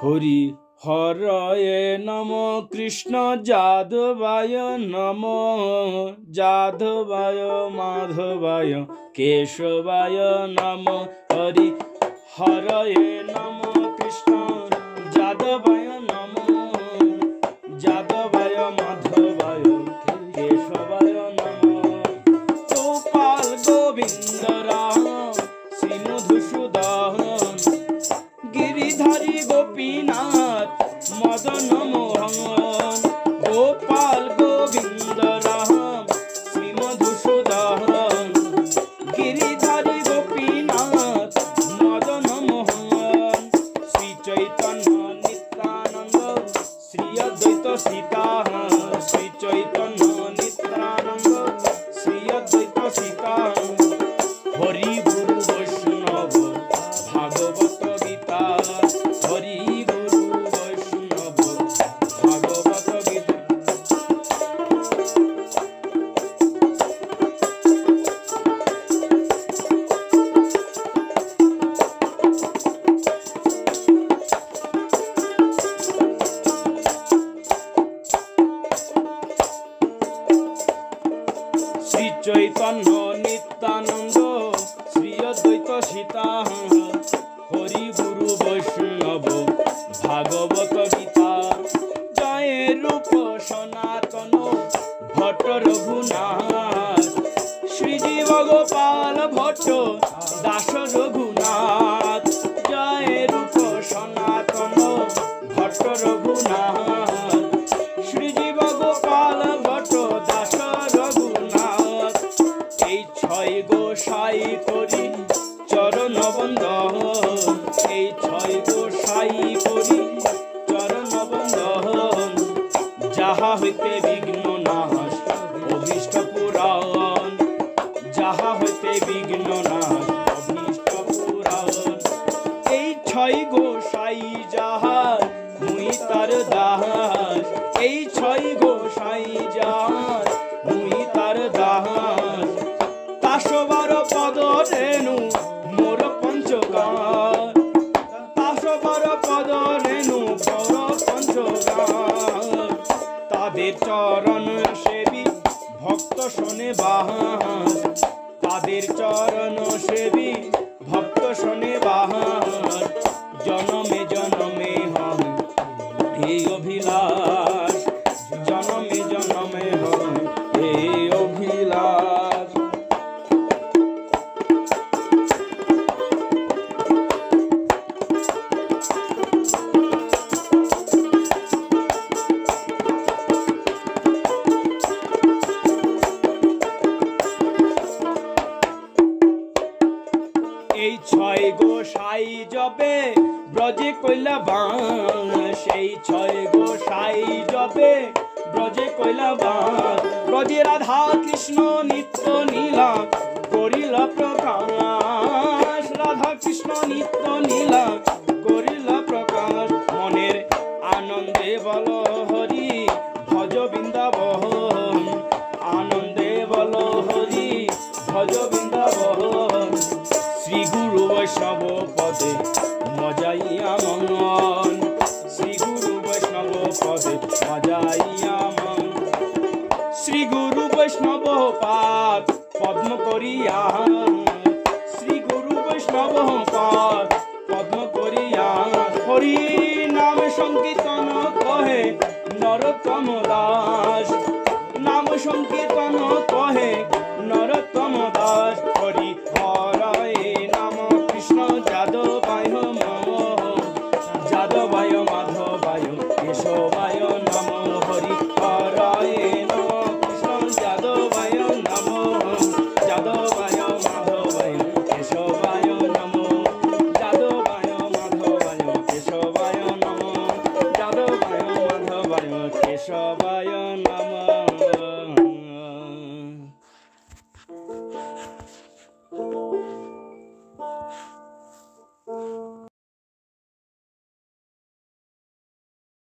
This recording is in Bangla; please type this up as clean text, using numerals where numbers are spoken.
হরি হরয়ে নম কৃষ্ণ যাদবায় নম যাদবায় মাধবায় কেশবায় নম হরি হরয়ে নম কৃষ্ণ যাদবায় নম যাদবায় মাধবায় কেশবায় নম গোপাল গোবিন্দ রাম শ্রী মধুসূদন गिरिधारी गोपीनाथ मदन मोहन गोपाल गोविंद राम श्री मधुसूदन गिरिधारी गोपीनाथ मदन मोहन श्री चैतन्य नित्यानंद श्री अद्वैत सीता श्री चैतन्य नित्यानंद श्री अद्वैत सीता हरि गुरु वैष्णव भागवत हरि गुरु वैष्णव भागवत गीता श्री चैतन्य नित्यानंद श्री अद्वैत सीता हरि गुरु वैष्णव भागवत गीता जय रूप सनातन भट्ट रघुनाथ श्रीजीव गोपाल भट्ट दास रघुनाथ जय रूप सनातन भट्ट रघुनाथ श्रीजीव गोपाल भट्ट दास रघुनाथ এই ছয় গোসাই করি চরণ বন্দন এই ছয় গোসাই করি চরণ বন্দন যাহা হইতে বিঘ্ন নাশ অভীষ্ট পুরাণ যাহা হইতে বিঘ্ন নাশ অভীষ্ট পুরাণ এই ছয় গোসাই যাহার মুই তার দাস এই ছয় গোসাই যাহার মুই তার দাস 112 পদ রেণু মোর পঞ্চগান 112 পদ রেণু মোর পঞ্চগান তাদের চরণ সেবী ভক্ত শোনে বাহান তাদের চরণ সেবী ভক্ত শোনে বাহান জনমে জনমে হয় এই অভিলাষ জনমে জনমে হয় এই অভিলাষ এই ছয় গোসাই জবে ব্রজে কইলা বান সেই ছয় গোসাই জবে ব্রজে কইলা বান ব্রজে রাধা কৃষ্ণ নিত্য নীলা করিল প্রকাশ রাধা কৃষ্ণ নিত্য নীলা করিল প্রকাশ মনের আনন্দে বল হরি ভজ বৃন্দাবন আনন্দে বল হরি ভজ বৃন্দাবন শ্রী গুরু বৈষ্ণব পদে মজাইয়া মন শ্রী গুরু বৈষ্ণব পদে মজাইয়া মন শ্রী গুরু বৈষ্ণব পাদ পদ্ম করিয়া শ্রী গুরু বৈষ্ণব পাদ পদ্ম করিয়া হরি নাম সংকীর্তন কহে নরোত্তম দাস নাম সংকীর্তন কহে